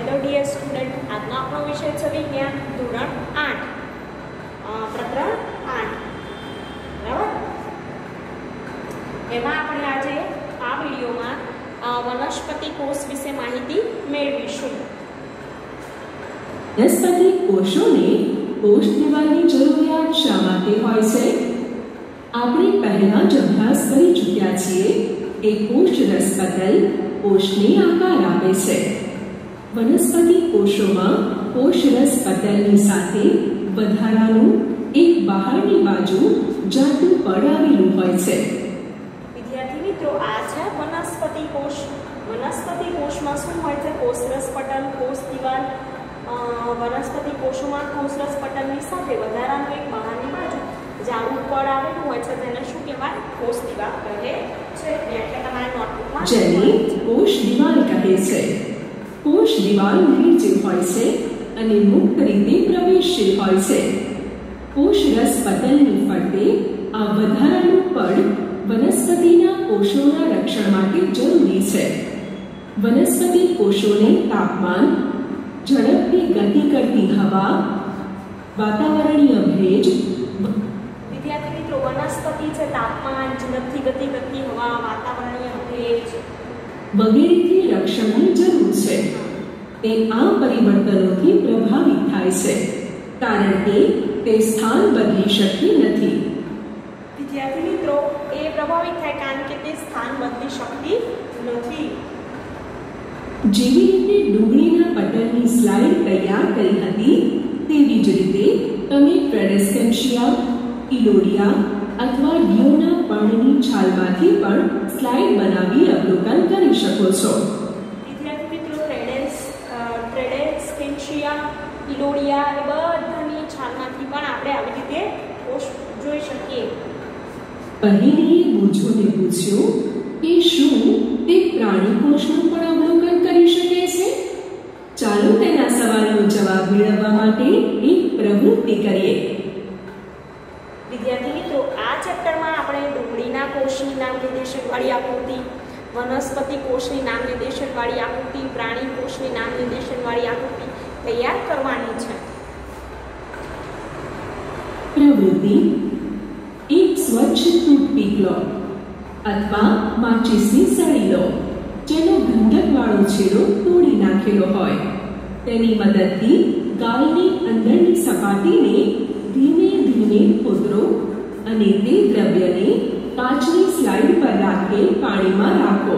Hello dear student, આજનો આપણો વિષય છે વિજ્ઞાન ધોરણ 8 પ્રકરણ 8 બરાબર. એમાં આપણે આજે આ વિડીયોમાં વનસ્પતિ કોષ વિશે માહિતી મેળવીશું. વનસ્પતિ કોષોને કોષ દિવાલની જરૂરિયાત શા માટે હોય છે? આપણે પહેલા જ અભ્યાસ કરી ચૂક્યા છીએ કે કોષ રસપટલ કોષને આકાર આપે છે. વનસ્પતિ કોષોમાં કોષ રસપટલની સાથે વધારાનું એક બહારની બાજુ જાડું પડ આવેલું હોય છે. વિદ્યાર્થી મિત્રો, આ છે વનસ્પતિ કોષ. વનસ્પતિ કોષમાં શું હોય છે? કોષ રસપટલ, કોષ દિવાલ. વનસ્પતિ કોષોમાં કોષ રસપટલની સાથે વધારાનું એક બહારની બાજુ જાડું પડ આવેલું હોય છે, જેને શું કહેવાય? કોષ દિવાલ કહે છે. એટલે તમારા નોટબુકમાં જેને કોષ દિવાલ કહે છે. કોષ દિવાલ નીચે હોય છે અને મુક્ત રીતે પ્રવેશશીલ હોય છે. કોષ રસપટલની ફરતે આ વધારાનું પડ વનસ્પતિના કોષોના રક્ષણ માટે જરૂરી છે. વનસ્પતિ કોષોને તાપમાન, ઝડપથી ગતિ કરતી હવા, વાતાવરણીય ભેજ, વિદ્યાર્થી મિત્રો, વનસ્પતિ છે તાપમાન, ઝડપથી ગતિ કરતી હવા, વાતાવરણીય ભેજ વગેરેથી રક્ષણની જરૂર છે. તે આ પરિવર્તનોથી પ્રભાવિત થાય છે કારણ કે તે સ્થાન બદલી શકતી નથી. વિદ્યાર્થી મિત્રો, એ પ્રભાવિત થાય કારણ કે તે સ્થાન બદલી શકતી નથી. જેવી રીતે ડુંગળીના પટલની સ્લાઇડ તૈયાર કરી હતી, તેવી જ રીતે તમે ફ્રેડેસ્કેન્શિયા, ઇલોડિયા અથવા ડિયોના પર્ણની છાલમાંથી પણ સ્લાઇડ બનાવી અવલોકન કરી શકો છો. વિદ્યાર્થી મિત્રો, ફ્રેડેસ્કેન્શિયા, ઇલોડિયા એ બધાની છાલમાંથી પણ આપણે આવી રીતે કોષ જોઈ શકીએ. પહેલીએ બુજોને પૂછ્યું કે શું તે પ્રાણી કોષનું પણ અવલોકન કરી શકે છે? ચાલો તેના સવાલનો જવાબ મેળવવા માટે એક પ્રવૃત્તિ કરીએ. વિદ્યાર્થી મિત્રો, આ ચેપ્ટરમાં આપણે ડુંગળીના કોષની નામ નિર્દેશકવાળી આકૃતિ, વનસ્પતિ કોષની નામ નિર્દેશકવાળી આકૃતિ, પ્રાણી કોષની નામ નિર્દેશકવાળી આકૃતિ તૈયાર કરવાની છે. પ્રવૃત્તિ: એક સ્વચ્છ ટૂથપીક લો અથવા માચીસની સળી લો જેનો ગંધકવાળો છેડો તોડી નાખેલો હોય. તેની મદદથી ગાલની અંદરની સપાટીને ધીમે ધીમે ખોતરો અને તે દ્રવ્યને કાચની સ્લાઇડ પર રાખી પાણીમાં રાખો.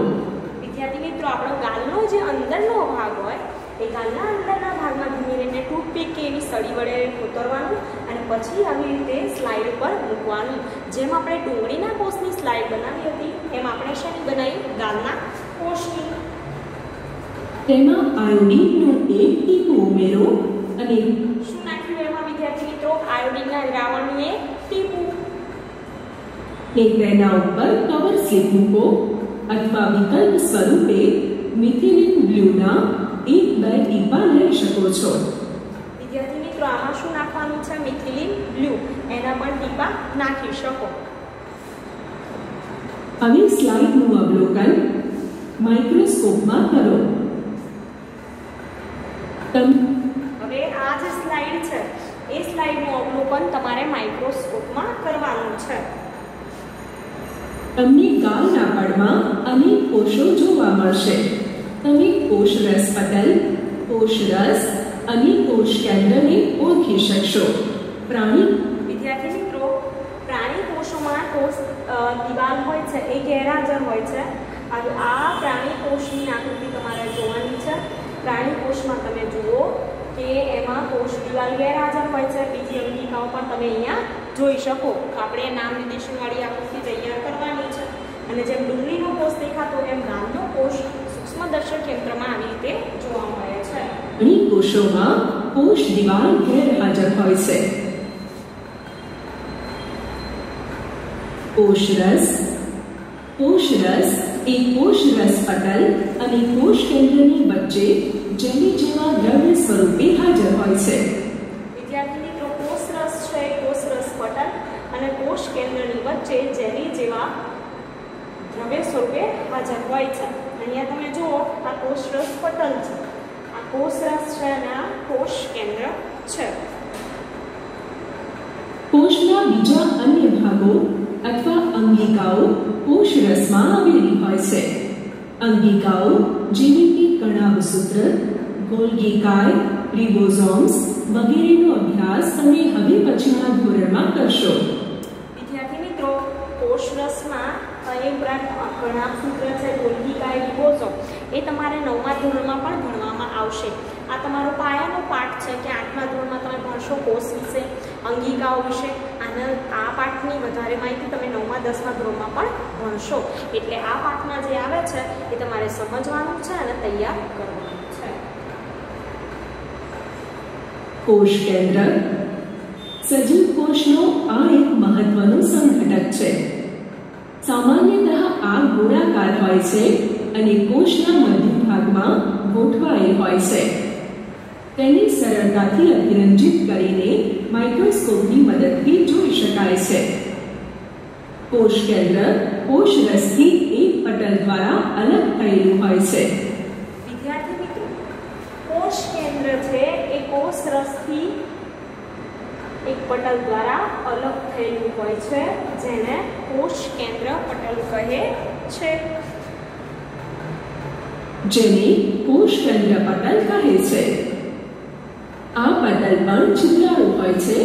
વિદ્યાર્થી મિત્રો, આપણો ગાલનો જે અંદરનો ભાગ હોય એ ગાલના અંદરના ભાગમાં ધીમે ધીમે ટૂથપીક કે એવી સળી વડે કોતરવાનું અને પછી આવી રીતે સ્લાઇડ પર મૂકવાનું. જેમ આપણે ડુંગળીના કોષની સ્લાઇડ બનાવી હતી, એમ આપણે શેની બનાવી? ગાલના કોષની. તેમાં આયોડીનનું એક ટીપું ઉમેરો અને શું નાખ્યું એમાં વિદ્યાર્થી મિત્રો? આયોડીનના દ્રાવણનું એક ટીપું. તેના ઉપર કવર સ્લિપ મૂકો અથવા વિકલ્પ સ્વરૂપે મિથિલિન બ્લુના 1-2 ટીપા લઈ શકો છો. વિદ્યાર્થી મિત્રો, આમાં શું નાખવાનું છે? Methylene blue. એના પણ ટીપા નાખી શકો. હવે સ્લાઇડનું અવલોકન માઇક્રોસ્કોપમાં કરો. હવે આ જે સ્લાઇડ છે એ સ્લાઇડનું અવલોકન તમારે માઇક્રોસ્કોપમાં કરવાનું છે. તમને ગાલના પડમાં અનેક કોષો જોવા મળશે. તમે કોષ રસપટલ, કોષ રસ અને કોષ કેન્દ્રને ઓળખી શકશો. વિદ્યાર્થી મિત્રો, પ્રાણી કોષોમાં કોષ દિવાલ હોય છે એ ગેરહાજર હોય છે. આ પ્રાણી કોષની આકૃતિ તમારે જોવાની છે. પ્રાણી કોષમાં તમે જુઓ કે એમાં કોષ દિવાલ ગેરહાજર હોય છે. બીજી અંગિકાઓ પણ તમે અહીંયા જોઈ શકો. આપણે નામ નિર્દેશનવાળી આકૃતિ તૈયાર કરવાની છે. અને જેમ ડુંગળીનો કોષ દેખાતો એમ ગાલનો કોષ સૂક્ષ્મદર્શક યંત્રમાં આવી રીતે જોવા મળે છે. પ્રાણી કોષોમાં કોષ દિવાલ ગેરહાજર હોય છે. કોષરસ એ કોષ રસપટલ અને કોષ કેન્દ્રની વચ્ચે જેલી જેવા દ્રવ્ય સ્વરૂપે હાજર હોય છે. વિદ્યાર્થી મિત્રો, કોષરસ છે કોષ રસપટલ અને કોષ કેન્દ્રની વચ્ચે જેલી જેવા દ્રવ્ય સ્વરૂપે હાજર હોય છે. અહીંયા તમે જુઓ, આ કોષ રસપટલ છે. આ કોષરસના કોષ કેન્દ્ર છે. કોષના બીજા અન્ય ભાગો અથવા અંગિકાઓ કોષરસમાં આવેલી હોય છે. અંગિકાઓ જેવી કે કણાભસૂત્ર, ગોલ્ગી કાય, રિબોઝોમ્સ વગેરેનો અભ્યાસ તમે હવે પછીના ધોરણમાં કરશો. વિદ્યાર્થી મિત્રો, કોષરસમાં એ ઉપરાંત કણાભસૂત્ર છે, ગોલ્ગી કાય, રિબોઝોમ એ તમારે 9મા ધોરણમાં પણ ભણવામાં આવશે. આ તમારો પાયાનો પાઠ છે કે 8મા ધોરણમાં તમે ભણશો કોષ વિશે, અંગિકાઓ વિશે. આ પાઠની વધારે માહિતી તમે 9મા 10મા ધોરણમાં પણ ભણશો. એટલે આ પાઠમાં જે આવે છે એ તમારે સમજવાનું છે અને તૈયાર કરવાનું છે. કોષ કેન્દ્ર સજીવ કોષનો આ એક મહત્વનો સંઘટક છે. સામાન્યતઃ આ ગોળાકાર હોય છે અને કોષના મધ્ય ભાગમાં ગોઠવાયેલ હોય છે. તેને સરળતાથી અભિરંજિત કરીને માઇક્રોસ્કોપની મદદથી જોઈ શકાય છે. કોષ કેન્દ્ર કોષરસથી એક પટલ દ્વારા અલગ થયેલું હોય છે. વિદ્યાર્થી મિત્રો, કોષ કેન્દ્ર છે એ કોષરસથી એક પટલ દ્વારા અલગ થયેલું હોય છે, જેને કોષ કેન્દ્ર પટલ કહે છે. જેને કોષ કેન્દ્ર પટલ કહે છે. આ પટલ પણ છિદ્રાળુ હોય છે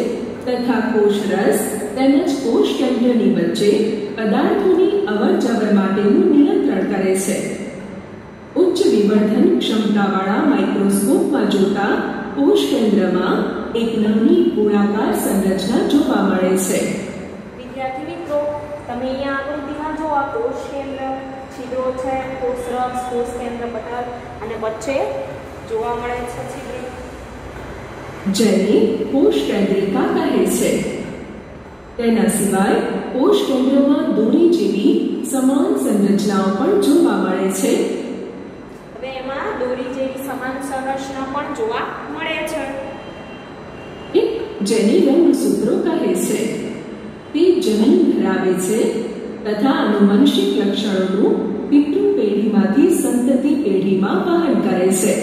તથા કોષરસ તેમજ કોષ કેન્દ્રની વચ્ચે પદાર્થોની અવરજવર માટેનું નિયંત્રણ કરે છે. ઉચ્ચ વિવર્ધન ક્ષમતાવાળા માઇક્રોસ્કોપમાં જોતા કોષ કેન્દ્રમાં એક નાની ગોળાકાર સંરચના જોવા મળે છે. વિદ્યાર્થી મિત્રો, તમે અહીંયા આકૃતિમાં જો આ કોષ કેન્દ્ર, છિદ્રો છે, કોષરસ, કોષ કેન્દ્ર પટલ અને વચ્ચે જોવા મળે છે છિદ્ર, જેને કોષ કેન્દ્રિકા કહે છે. તેના સિવાય કોષ કેન્દ્રમાં દોરી જેવી સમાન સંરચનાઓ પણ જોવા મળે છે. હવે એમાં દોરી જેવી સમાન સંરચના પણ જોવા મળે છે. જેને રંગસૂત્રો કહે છે. તે જનીન ધરાવે છે તથા આનુવંશિક લક્ષણોનું પિતૃ પેઢીમાંથી સંતતિ પેઢીમાં વહન કરે છે.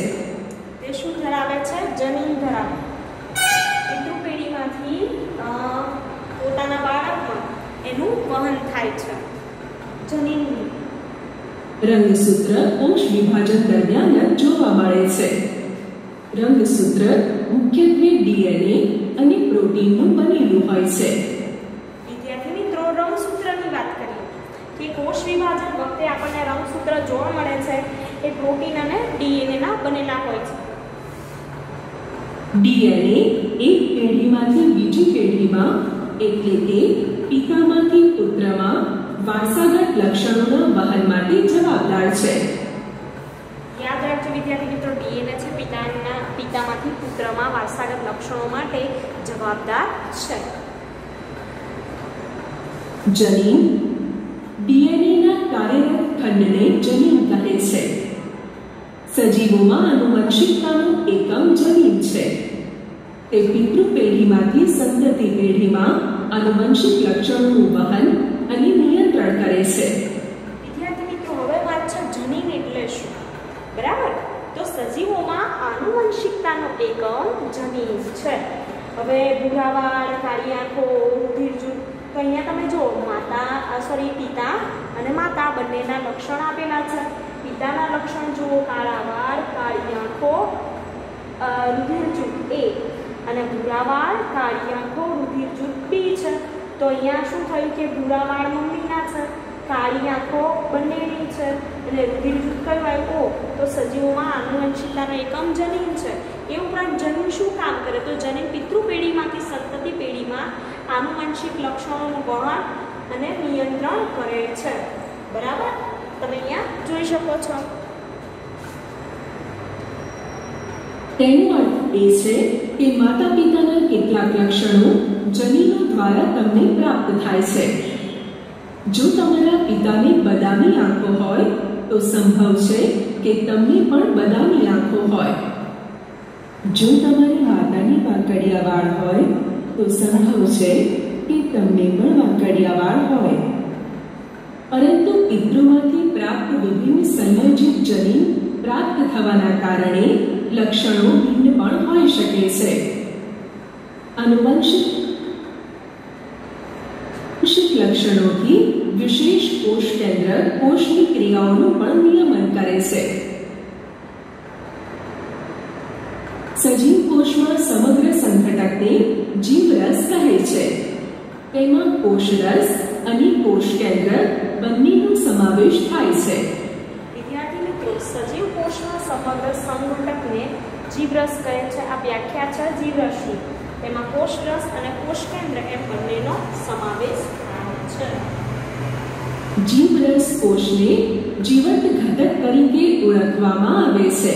તે શું ધરાવે છે? જનીન ધરાવે. પિતૃ પેઢીમાંથી પોતાના બાળકમાં એનું વહન થાય છે, જનીનનું. રંગસૂત્ર કોષ વિભાજન દરમિયાન જોવા મળે છે. રંગસૂત્ર મુખ્યત્વે ડીએનએ અને પ્રોટીનનું બનેલું હોય છે. વિદ્યાર્થી મિત્રો, રંગસૂત્રની વાત કરીએ કે કોષ વિભાજન વખતે આપણને રંગસૂત્ર જોવા મળે છે એ પ્રોટીન અને ડીએનએના બનેલા હોય છે. ડીએનએ એક પેઢીમાંથી બીજી પેઢીમાં એટલે કે પિતામાંથી પુત્રમાં વારસાગત લક્ષણોના વહન માટે જવાબદાર છે. યાદ રાખજો વિદ્યાર્થી મિત્રો, ડીએનએ છે પિતામાંથી પુત્રમાં વારસાગત લક્ષણો માટે જવાબદાર છે. જનીન ડીએનએના કાર્યરત ખંડને જનીન કહે છે. સજીવોમાં આનુવંશિકતાનું એકમ જનીન છે. તે પિતૃ પેઢીમાંથી સંતતિ પેઢીમાં આનુવંશિક લક્ષણોનું વહન અને નિયંત્રણ કરે છે. વિદ્યાર્થી મિત્રો, હવે વાત છે જનીન એટલે શું, બરાબર? તો સજીવોમાં આનુવંશિકતાનો એકમ જનીન છે. હવે ભૂરાવાળ, કાળી આંખો, રૂધિર જૂથ, તો અહીંયા તમે જો પિતા અને માતા બંનેના લક્ષણ આપેલા છે. પિતાના લક્ષણ જુઓ, કાળા વાળ, કાળી આંખો, રૂધિર જૂથ A, અને ભૂરા વાળ, કાળી આંખો, રૂધિર જૂથ B છે. તો અહીંયા શું થયું કે ભૂરા વાળ મમ્મીના છે, કાળી આંખો બંનેની છે અને રૂધિર જૂથ કયું આવ્યું? તો સજીવોમાં આનુવંશિકતાનો એકમ જનીન છે. એ ઉપરાંત જનીન શું કામ કરે? તો જનીન પિતૃ પેઢીમાંથી સંતતિ પેઢીમાં આનુવંશિક લક્ષણોનું વહન અને નિયંત્રણ કરે છે. બરાબર? તમે અહીંયા જોઈ શકો છો. તેનો અર્થ એ છે કે માતા પિતાના કેટલાક લક્ષણો જનીનો દ્વારા તમને પ્રાપ્ત થાય છે. જો તમારા પિતાને બદામી આંખો હોય તો સંભવ છે કે તમને પણ બદામી આંખો હોય. જો તમારી માતાની વાંકડિયા વાળ હોય તો સંભવ છે કે તમને પણ વાંકડિયા વાળ હોય. પરંતુ પિતૃમાંથી પ્રાપ્ત વિભિન્ન સંયોજિત જનીન પ્રાપ્ત થવાના કારણે લક્ષણો ભિન્ન પણ હોઈ શકે છે. આનુવંશિક લક્ષણોથી વિશેષ કોષ કેન્દ્ર કોષની ક્રિયાઓનું પણ નિયમન કરે છે. સજીવ કોષમાં સમગ્ર સંઘટકને જીવરસ કહે છે. તેમાં કોષરસ અને કોષ કેન્દ્ર બંનેનો સમાવેશ થાય છે. વિદ્યાર્થી મિત્રો, સજીવ કોષમાં સમગ્ર સંઘટકને જીવરસ કહે છે. આ વ્યાખ્યા છે જીવરસની. તેમાં કોષરસ અને કોષ કેન્દ્ર એમ બંનેનો સમાવેશ થાય છે. જીવરસ કોષને જીવંત ઘટક તરીકે ઓળખવામાં આવે છે.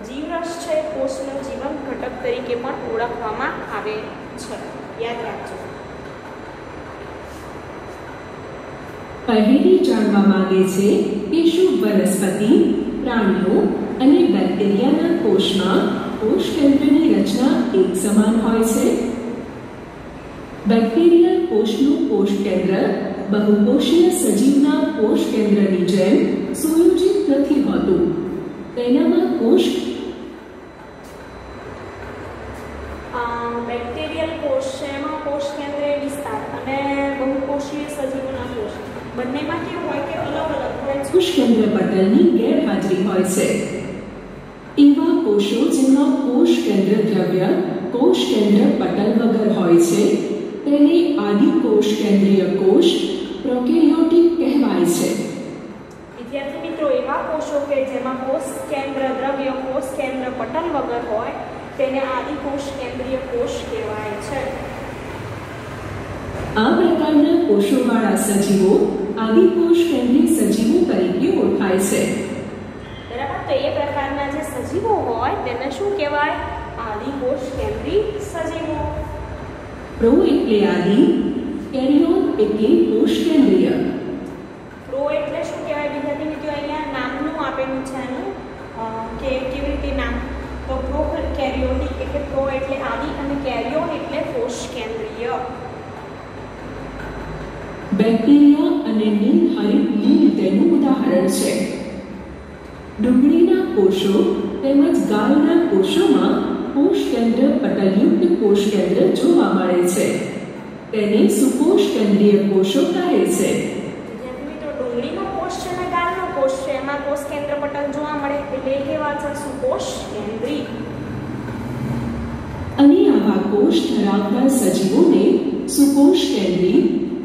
જીવરસ છે કોષનો જીવંત ઘટક તરીકે પણ ઓળખવામાં આવે છે. યાદ રાખજો. પહેલી જાણવા માંગે છે કે શું વનસ્પતિ, પ્રાણીઓ અને બેક્ટેરિયાના કોષમાં કોષ કેન્દ્રની રચના એક સમાન હોય છે? બેક્ટેરિયલ કોષનું કોષ કેન્દ્ર બહુકોષીય સજીવના કોષ કેન્દ્રની જેમ સુયોજિત નથી હોતું. તેનામાં બેક્ટેરિયલ કોષ છે એમાં કોષ કેન્દ્રીય વિસ્તાર અને બહુકોષીય સજીવોના કોષ બંનેમાં કેવું હોય કે અલગ અલગ હોય. કોષ કેન્દ્ર પટલની ગેરહાજરી હોય છે. એવા કોષો જેમાં કોષ કેન્દ્ર દ્રવ્ય કોષ કેન્દ્ર પટલ વગર હોય છે તેને આદિકોષ કેન્દ્રીય કોષ પ્રોકેરિયોટિક કહેવાય છે. વિદ્યાર્થી મિત્રો, એવા કોષો કે જેમાં કોષ કેન્દ્ર દ્રવ્ય કોષ કેન્દ્ર પટલ વગર હોય તેને આદિકોષ કેન્દ્રીય કોષ કહેવાય છે. આ પ્રકારના કોષોવાળા સજીવો આદિકોષ કેન્દ્રીય સજીવો તરીકે ઓળખાય છે. બરાબર. તો એ પ્રકારના જે સજીવો હોય તેને શું કહેવાય? આદિકોષ કેન્દ્રીય સજીવો. પ્રો એટલે આદિ, કેરિયોન એટલે કોષ કેન્દ્રીય. પ્રો એટલે શું કહેવાય વિદ્યાર્થી મિત્રો? અહીંયા નામનું આપેલું છે એનું કે કેવી રીતે નામ. તો પ્રો કેરિયોટિક એટલે પ્રો એટલે આદિ અને કેરિયોન એટલે કોષ કેન્દ્રીય. બેક્ટેરિયા અને નીલહરિત લીલ તેનું ઉદાહરણ છે. ડુંગળીના કોષો તેમજ ગાયના કોષોમાં કોષ કેન્દ્ર પટલયુક્ત કોષ કેન્દ્ર જોવા મળે છે. તેને સુકોષ કેન્દ્રીય કોષો કહે છે. વિદ્યાર્થી મિત્રો, ડુંગળીનો કોષ છે અને ગાયનો કોષ છે એમાં કોષ કેન્દ્ર પટલ જોવા મળે એટલે કેવા છે? સુકોષ કેન્દ્રી. અને આવા કોષ ધરાવતા સજીવોને સુકોષ કેન્દ્રી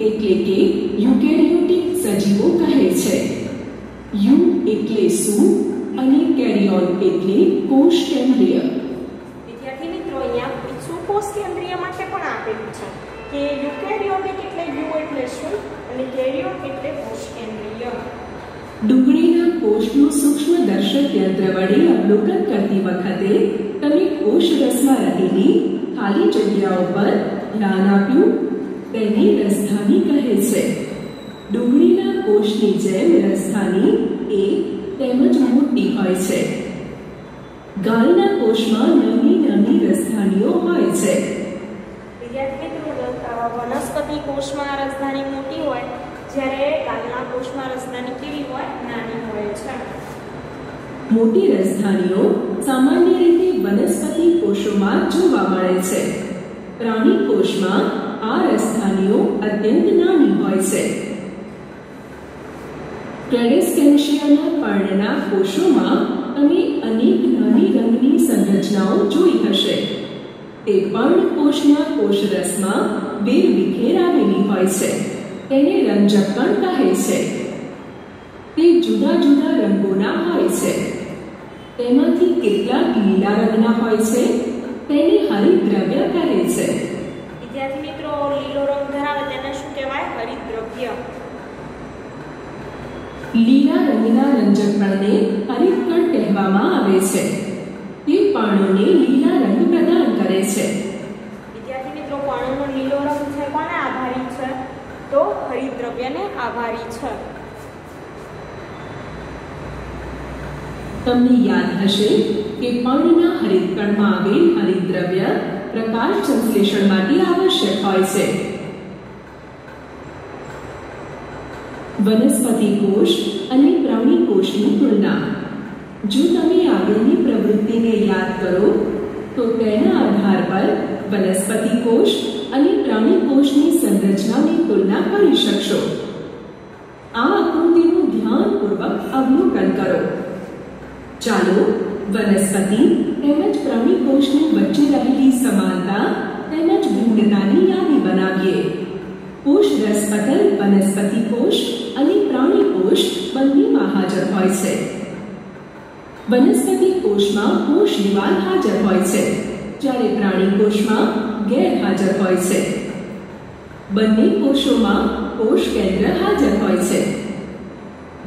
એટલે કે યુકેરિયોટિક સજીવો કહે છે. યુ એટલે સુ અને કેરિયોન એટલે કોષ કેન્દ્રીય. વિદ્યાર્થી મિત્રો, અહીંયા સુકોષ કેન્દ્રીય માટે પણ આપેલું છે કે યુકેરિયોટિક એટલે યુ એટલે શું અને કેરિયોન એટલે કોષ કેન્દ્રીય. ડુંગળીના કોષનું સૂક્ષ્મ દર્શક યંત્ર વડે અવલોકન કરતી વખતે તમે કોષ રસમાં રહેલી ખાલી જગ્યાઓ પર ધ્યાન આપ્યું. તેને રસધાની કહે છે. ડુંગળીના કોષની જેમ રસધાની એક તેમજ મોટી હોય છે. ગાયના કોષમાં નાની નાની રસધાનીઓ હોય છે. વિદ્યાર્થી મિત્રો, વનસ્પતિ કોષમાં રસધાની મોટી હોય જ્યારે ગાયના કોષમાં રસધાની કેવી હોય? નાની હોય છે. મોટી રસધાનીઓ સામાન્ય રીતે વનસ્પતિ કોષોમાં જોવા મળે છે. પ્રાણી કોષમાં આ રસધાનીઓ અત્યંત નાની હોય છે. ક્લેડેસ્કેન્શિયાના પર્ણના કોષોમાં તમે અનેક નાની રંગની સંરચનાઓ જોઈ હશે. તે પર્ણકોષના કોષરસમાં વેરવિખેર આવેલી હોય છે. તેને રંજકકણ કહે છે. તે જુદા જુદા રંગોના હોય છે. તેમાંથી કેટલાક લીલા રંગના હોય છે. તેને હરિતદ્રવ્ય કહે છે. વિદ્યાર્થી મિત્રો, લીલો રંગ ધરાવે તેને શું કહેવાય? હરિતદ્રવ્ય. લીલા રંગના રંજકકણને હરિતકણ કહેવામાં આવે છે. તે પર્ણોને લીલા રંગ પ્રદાન કરે છે. વિદ્યાર્થી મિત્રો, પર્ણનો લીલો રંગ છે કોને આભારી છે? તો હરિતદ્રવ્યને આભારી છે. તમને યાદ હશે કે પર્ણના હરિતકણમાં આવેલ હરિતદ્રવ્ય પ્રકાશ સંશ્લેષણ માટે આવશ્યક હોય છે. વનસ્પતિ કોષ અને પ્રાણી કોષની તુલના. करो तो तेना आधार पर वनस्पति कोश અને પ્રાણી કોષની સંરચનાની તુલના કરી શકશો। આ આકૃતિનું ધ્યાનપૂર્વક અવલોકન કરો। ચાલો વનસ્પતિ તેમજ પ્રાણી કોષની વચ્ચે રહેલી સમાનતા તેમજ ભિન્નતાની યાદી બનાવીએ। કોષ રસપટલ વનસ્પતિ કોષ અને પ્રાણી કોષ બંનેમાં હાજર હોય છે। વનસ્પતિ કોષમાં કોષ દિવાલ હાજર હોય છે, જ્યારે પ્રાણી કોષમાં ગેરહાજર હોય છે। બંને કોષોમાં કોષ કેન્દ્ર હાજર હોય છે।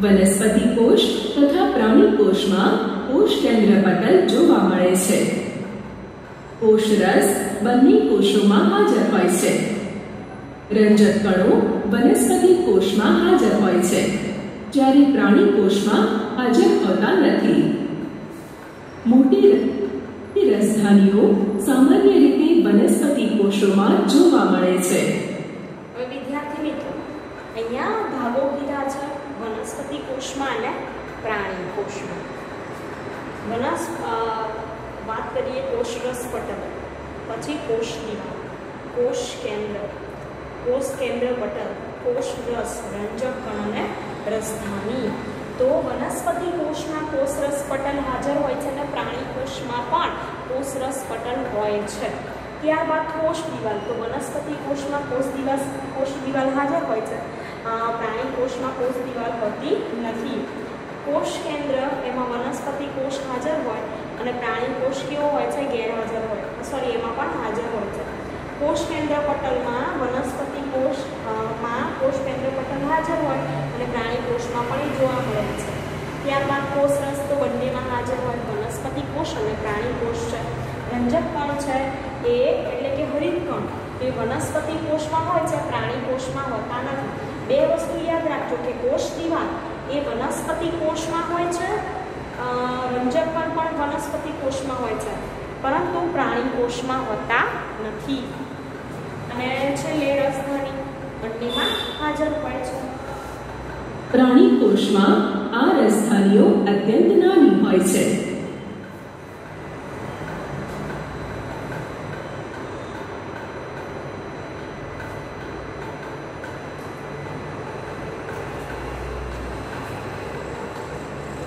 વનસ્પતિ કોષ તથા પ્રાણી કોષમાં કોષ કેન્દ્ર પટલ જોવા મળે છે। કોષ રસ બંને કોષોમાં હાજર હોય છે। રંજક કણો વનસ્પતિ કોષમાં હાજર હોય છે, જ્યારે પ્રાણી કોષમાં હાજર હોતા નથી। મોટી રસધાનીઓ સામાન્ય રીતે વનસ્પતિ કોષોમાં જોવા મળે છે। હવે વિદ્યાર્થી મિત્રો, અહીંયા ભાગો કીધા છે વનસ્પતિ કોષમાં અને પ્રાણી કોષમાં। વાત કરીએ કોષરસ પટલ, પછી કોષ દિવાલ, કોષ કેન્દ્ર પટલ, કોષ રસ, રંજક કણ અને રસધાની। તો વનસ્પતિ કોષમાં કોષરસ પટલ હાજર હોય છે અને પ્રાણી કોષમાં પણ કોષરસ પટલ હોય છે। ત્યારબાદ કોષ દિવાલ, તો વનસ્પતિ કોષમાં કોષ દિવાલ હાજર હોય છે, પ્રાણી કોષમાં કોષ દિવાલ હોતી નથી। કોષ કેન્દ્ર, એમાં વનસ્પતિ કોષ હાજર હોય અને પ્રાણી કોષ કેવો હોય છે, ગેરહાજર હોય, એમાં પણ હાજર હોય છે। કોષ કેન્દ્ર પટલમાં વનસ્પતિ કોષમાં કોષ કેન્દ્ર પટલ હાજર હોય અને પ્રાણી કોષમાં પણ એ જોવા મળે છે। ત્યારબાદ કોષ રસ, તો બંનેમાં હાજર હોય, વનસ્પતિ કોષ અને પ્રાણી કોષ છે। રંજક કણ છે એ એટલે કે હરિત કણ, એ વનસ્પતિ કોષમાં હોય છે, પ્રાણી કોષમાં હોતા નથી। બે વસ્તુ યાદ રાખજો કે કોષ દિવાલ એ વનસ્પતિ કોષમાં હોય છે, રંજક કણ પણ વનસ્પતિ કોષમાં હોય છે, પરંતુ પ્રાણી કોષમાં હોતા નથી। અને છેલ્લે રસધાની બંનેમાં હાજર હોય છે। પ્રાણી કોષમાં આ રસધાનીઓ અત્યંત નાની હોય છે।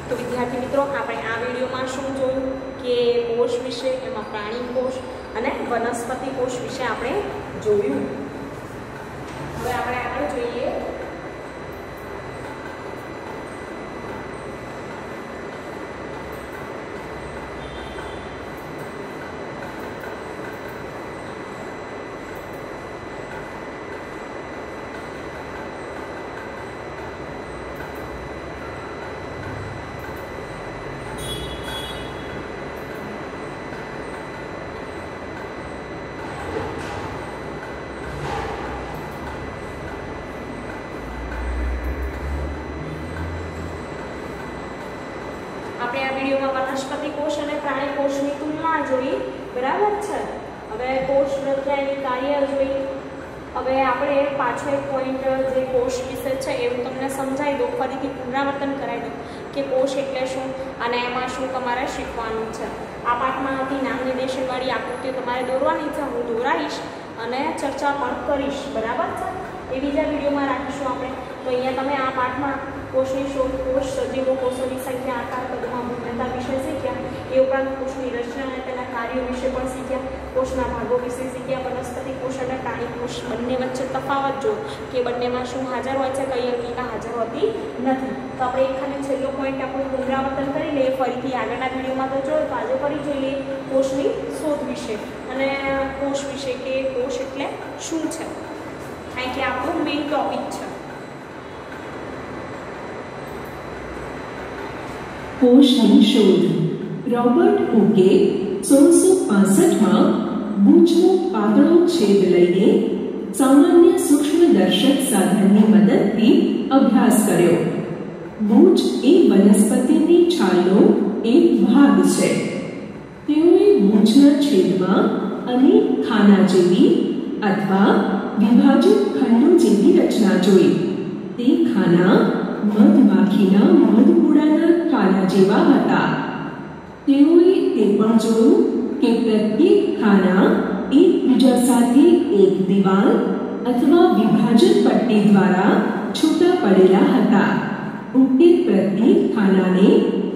તો વિદ્યાર્થી મિત્રો, આપણે આ વિડીયોમાં શું જોયું કે કોષ વિશે, એમાં પ્રાણી કોષ અને વનસ્પતિ કોષ વિશે આપણે જોયું। હવે આપણે આગળ જોઈએ આપણે આ વિડીયોમાં વનસ્પતિ કોષ અને પ્રાણી કોષની તુલના જોઈ, બરાબર છે। હવે કોષ રચનાની કાર્ય જોઈ। હવે આપણે પાછો એક પોઈન્ટ જે કોષ વિશે છે એ હું તમને સમજાવી દઉં, ફરીથી પુનરાવર્તન કરાવી દઉં કે કોષ એટલે શું અને એમાં શું તમારે શીખવાનું છે। આ પાઠમાં હતી નામ નિર્દેશનવાળી આકૃતિઓ તમારે દોરવાની છે, હું દોરાઈશ અને ચર્ચા પણ કરીશ, બરાબર છે। એ બીજા વિડીયોમાં રાખીશું આપણે। તો અહીંયા તમે આ પાઠમાં કોષની શોધ, કોષ, સજીવો, કોષોની સંખ્યા, આકાર, કદમાં ભિન્નતા વિશે શીખ્યા। એ ઉપરાંત કોષની રચના અને તેના કાર્યો વિશે પણ શીખ્યા। કોષના ભાગો વિશે શીખ્યા। વનસ્પતિ કોષ અને પ્રાણી કોષ બંને વચ્ચે તફાવત જો કે બંનેમાં શું હાજર હોય છે, કઈ અંગિકા હાજર હોતી નથી। તો આપણે એક ખાલી છેલ્લો પોઈન્ટ આપણું પુનરાવર્તન કરી લઈએ, ફરીથી આગળના વિડીયોમાં તો જોયું, તો આજે ફરી જોઈ લઈએ કોષની શોધ વિશે અને કોષ વિશે કે કોષ એટલે શું છે, કારણ કે આપણું મેઇન ટોપિક છે। કોષની શોધ। રોબર્ટ હુકે 1665માં ગૂંચનો પાતળો છેદ લઈને સામાન્ય સૂક્ષ્મદર્શક સાધનની મદદથી અભ્યાસ કર્યો। ગૂંચ એ વનસ્પતિની છાલનો એક ભાગ છે। તેઓએ ગૂંચના છેદમાં અનેક ખાના જેવી અથવા વિભાજિત ખંડો જેવી રચના જોઈ। તે ખાના મધમાખીના મધપૂડાના ખાના જેવા હતા। તેઓએ તે પણ જોયું કે પ્રત્યેક ખાના એકબીજા સાથે એક દિવાલ અથવા વિભાજન પટ્ટી દ્વારા છૂટા પડેલા હતા. ઉકે પ્રત્યેક ખાનાને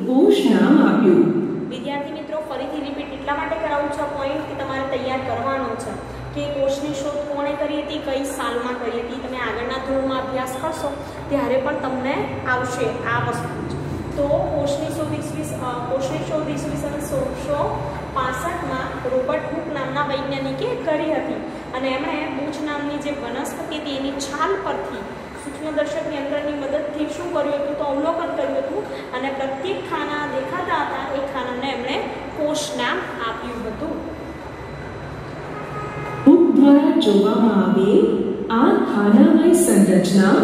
કોષ નામ આપ્યું. વિદ્યાર્થી મિત્રો, ફરીથી રિપીટ એટલા માટે કરાવું છું આ પોઈન્ટ કે તમારે તૈયાર કરવાનો છે કે કોષની શોધ કોણે કરી હતી, કઈ સાલમાં કરી હતી. તમે આગળના ધોરણમાં અભ્યાસ કરશો ત્યારે પણ તમને આવશે આ વસ્તુ. તો કોષની શોધ ઈસવીસન 1665માં રોબર્ટ હુક નામના વૈજ્ઞાનિકે કરી હતી અને એમણે બૂચ નામની જે વનસ્પતિ હતી એની છાલ પરથી સૂક્ષ્મદર્શક યંત્રની મદદથી શું કર્યું હતું તો અવલોકન કર્યું હતું અને પ્રત્યેક ખાના દેખાતા હતા એ ખાનાને એમણે કોષ નામ આપ્યું હતું. હુક દ્વારા જોવામાં આવે આ ખાનામય સંરચના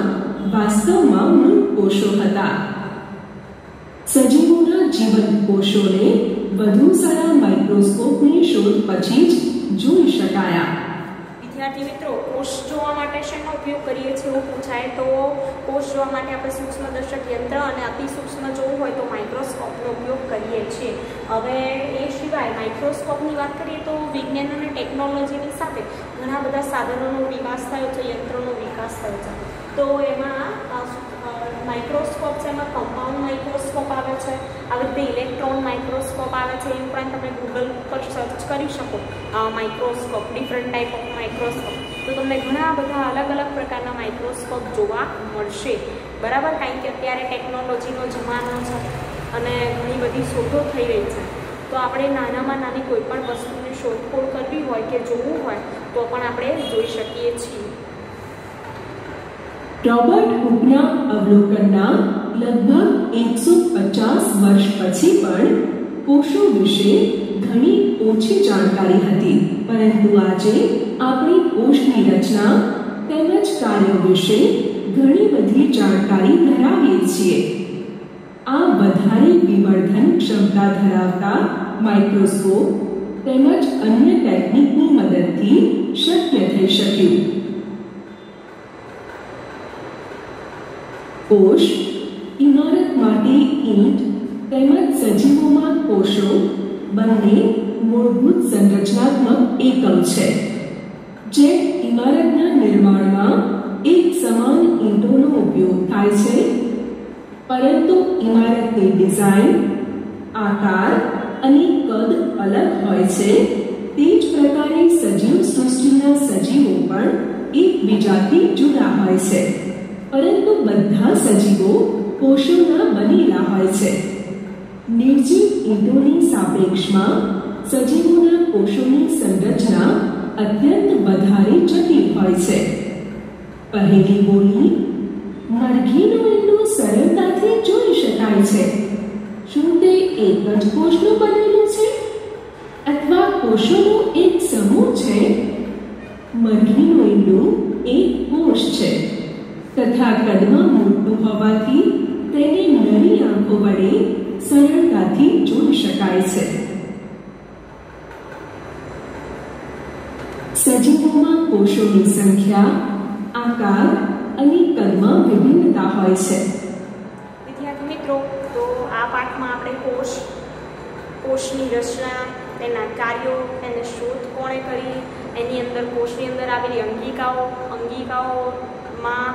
વાસ્તવમાં મૃત કોષો હતા. સજીવોના જીવંત કોષોને વધુ સારા માઇક્રોસ્કોપની શોધ પછી જ જોઈ શકાયા. વિદ્યાર્થી મિત્રો, કોષ જોવા માટે શેનો ઉપયોગ કરીએ છીએ એવું પૂછાય તો કોષ જોવા માટે આપણે સૂક્ષ્મદર્શક યંત્ર અને અતિ સૂક્ષ્મ જોવું હોય તો માઇક્રોસ્કોપનો ઉપયોગ કરીએ છીએ. હવે એ સિવાય માઇક્રોસ્કોપની વાત કરીએ તો વિજ્ઞાન અને ટેકનોલોજીની સાથે ઘણા બધા સાધનોનો વિકાસ થયો છે, યંત્રોનો વિકાસ થયો છે. તો એમાં માઇક્રોસ્કોપ છે, એમાં કમ્પાઉન્ડ માઇક્રોસ્કોપ આવે છે, આવી રીતે ઇલેક્ટ્રોન માઇક્રોસ્કોપ આવે છે. એ ઉપરાંત તમે ગૂગલ પર સર્ચ કરી શકો microscope, different type of microscope, તો તમને ઘણા બધા અલગ અલગ પ્રકારના માઇક્રોસ્કોપ જોવા મળશે. બરાબર, કારણ કે અત્યારે ટેકનોલોજીનો જમાનો છે અને ઘણી બધી શોધો થઈ રહી છે. તો આપણે નાનામાં નાની કોઈ પણ વસ્તુની શોધખોળ કરવી હોય કે જોવું હોય તો પણ આપણે જોઈ શકીએ છીએ. રોબર્ટ હુકના અવલોકનના લગભગ 150 વર્ષ પછી પણ કોષો વિશે ઘણી ઓછી જાણકારી હતી, પરંતુ આજે આપણી કોષની રચના તેમજ કાર્યો વિશે ઘણી બધી જાણકારી ધરાવીએ છીએ. આ વધારે વિવર્ધન ક્ષમતા ધરાવતા માઇક્રોસ્કોપ તેમજ અન્ય ટેકનિકની મદદથી શક્ય થઈ શક્યું. કોષ ઇમારત માટે ઈંટ તેમજ સજીવોમાં કોષો બંને મૂળભૂત સંરચનાત્મક એકમ છે. જે ઇમારતના નિર્માણમાં એક સમાન ઈંટોનો ઉપયોગ થાય છે, પરંતુ ઇમારતની ડિઝાઇન, આકાર અને કદ અલગ હોય છે. તે જ પ્રકારે સજીવ સૃષ્ટિના સજીવો પણ એકબીજાથી જુદા હોય છે, પરંતુ બધા સજીવો કોષોના બનેલા હોય છે. નિર્જીવ ઈંટોની સાપેક્ષમાં સજીવોના કોષોની સંરચના અત્યંત વધારે જટિલ હોય છે. પહેલી બોલી, મરઘીનું ઈંડું સરળતાથી જોઈ શકાય છે. શું તે એક જ કોષનું બનેલું છે અથવા કોષોનો એક સમૂહ છે? મરઘીનું ઈંડું એક કોષ છે તથા કદમાં મોટું હોવાથી તેને નરી આંખો વડે સરળતાથી જોઈ શકાય છે. સજીવોમાં કોષોની સંખ્યા, આકાર અને કદમાં વિભિન્નતા હોય છે. વિદ્યાર્થી મિત્રો, તો આ પાઠમાં આપણે કોષની રચના, તેના કાર્યો, તેની શોધ કોણે કરી, એની અંદર કોષની અંદર આવેલી અંગિકાઓમાં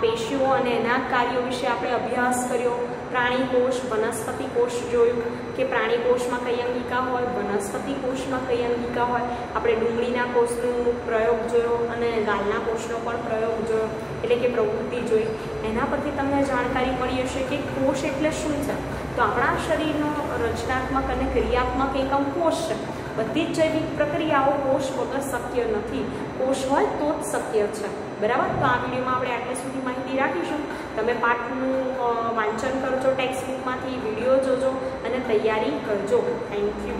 પેશીઓ અને એના કાર્યો વિશે આપણે અભ્યાસ કર્યો. પ્રાણી કોષ, વનસ્પતિ કોષ જોયું કે પ્રાણી કોષમાં કઈ અંગિકા હોય, વનસ્પતિ કોષમાં કઈ અંગિકા હોય. આપણે ડુંગળીના કોષનો પ્રયોગ જોયો અને ગાલના કોષનો પણ પ્રયોગ જોયો, એટલે કે પ્રવૃત્તિ જોઈ. એના પરથી તમને જાણકારી મળી હશે કે કોષ એટલે શું છે. તો આપણા શરીરનો રચનાત્મક અને ક્રિયાત્મક એકમ કોષ છે. બધી જ જૈવિક પ્રક્રિયાઓ કોષ વગર શક્ય નથી. કોષ હોય તો જ શક્ય છે. બરાબર, તો આ વિડીયોમાં આપણે આટલી સુધી માહિતી રાખીશું. તમે પાઠનું વાંચન કરજો, ટેક્સ્ટ બુકમાંથી વિડીયો જોજો અને તૈયારી કરજો. Thank you.